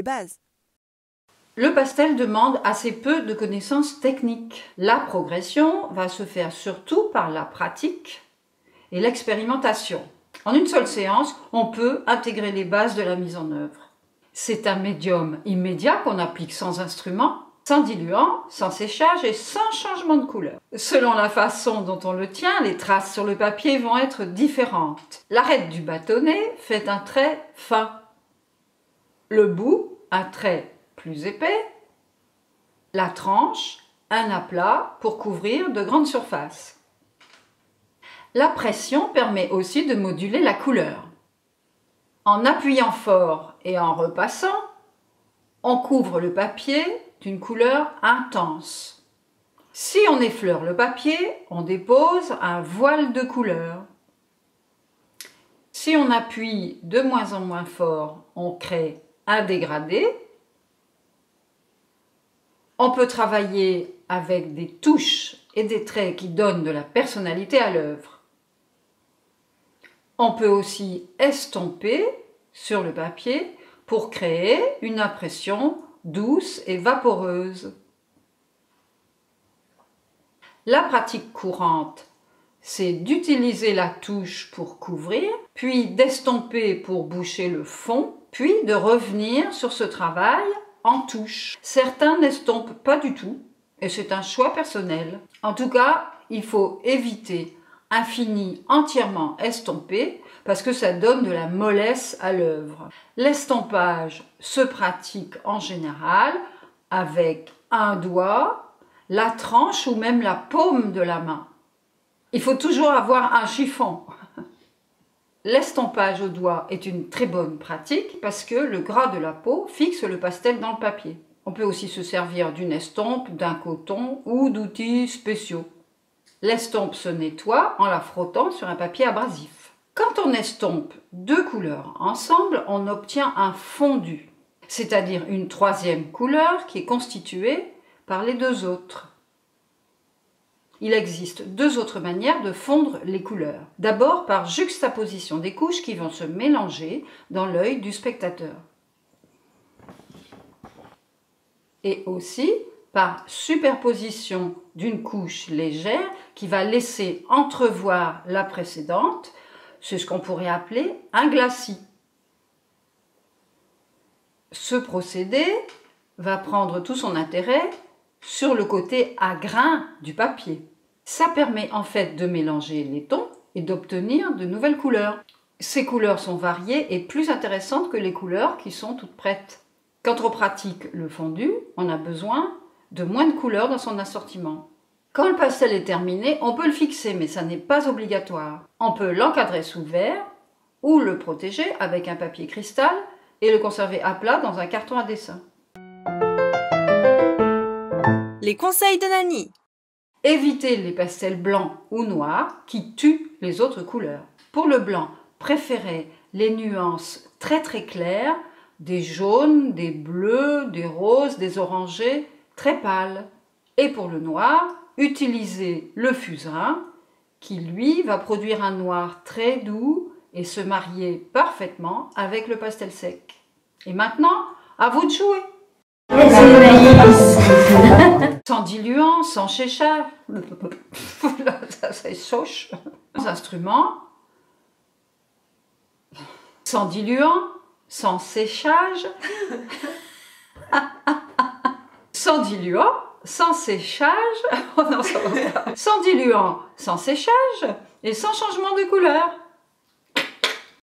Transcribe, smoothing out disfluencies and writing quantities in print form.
les bases. Le pastel demande assez peu de connaissances techniques. La progression va se faire surtout par la pratique et l'expérimentation. En une seule séance, on peut intégrer les bases de la mise en œuvre. C'est un médium immédiat qu'on applique sans instrument, sans diluant, sans séchage et sans changement de couleur. Selon la façon dont on le tient, les traces sur le papier vont être différentes. L'arête du bâtonnet fait un trait fin. Le bout, un trait plus épais. La tranche, un aplat pour couvrir de grandes surfaces. La pression permet aussi de moduler la couleur. En appuyant fort et en repassant, on couvre le papier d'une couleur intense. Si on effleure le papier, on dépose un voile de couleur. Si on appuie de moins en moins fort, on crée un dégradé. On peut travailler avec des touches et des traits qui donnent de la personnalité à l'œuvre. On peut aussi estomper sur le papier pour créer une impression douce et vaporeuse. La pratique courante, c'est d'utiliser la touche pour couvrir, puis d'estomper pour boucher le fond, puis de revenir sur ce travail en touche. Certains n'estompent pas du tout, et c'est un choix personnel. En tout cas, il faut éviter un fini entièrement estompé, parce que ça donne de la mollesse à l'œuvre. L'estompage se pratique en général avec un doigt, la tranche ou même la paume de la main. Il faut toujours avoir un chiffon. L'estompage au doigt est une très bonne pratique parce que le gras de la peau fixe le pastel dans le papier. On peut aussi se servir d'une estompe, d'un coton ou d'outils spéciaux. L'estompe se nettoie en la frottant sur un papier abrasif. Quand on estompe deux couleurs ensemble, on obtient un fondu, c'est-à-dire une troisième couleur qui est constituée par les deux autres. Il existe deux autres manières de fondre les couleurs. D'abord par juxtaposition des couches qui vont se mélanger dans l'œil du spectateur. Et aussi par superposition d'une couche légère qui va laisser entrevoir la précédente. C'est ce qu'on pourrait appeler un glacis. Ce procédé va prendre tout son intérêt sur le côté à grains du papier. Ça permet en fait de mélanger les tons et d'obtenir de nouvelles couleurs. Ces couleurs sont variées et plus intéressantes que les couleurs qui sont toutes prêtes. Quand on pratique le fondu, on a besoin de moins de couleurs dans son assortiment. Quand le pastel est terminé, on peut le fixer, mais ça n'est pas obligatoire. On peut l'encadrer sous verre ou le protéger avec un papier cristal et le conserver à plat dans un carton à dessin. Les conseils de Nani. Évitez les pastels blancs ou noirs qui tuent les autres couleurs. Pour le blanc, préférez les nuances très claires, des jaunes, des bleus, des roses, des orangés très pâles. Et pour le noir, utilisez le fusain qui, lui, va produire un noir très doux et se marier parfaitement avec le pastel sec. Et maintenant, à vous de jouer! Sans diluant, sans séchage, ça sèche. Sans instrument, sans diluant, sans séchage, sans diluant, sans séchage, oh non, ça va pas. Sans diluant, sans séchage et sans changement de couleur.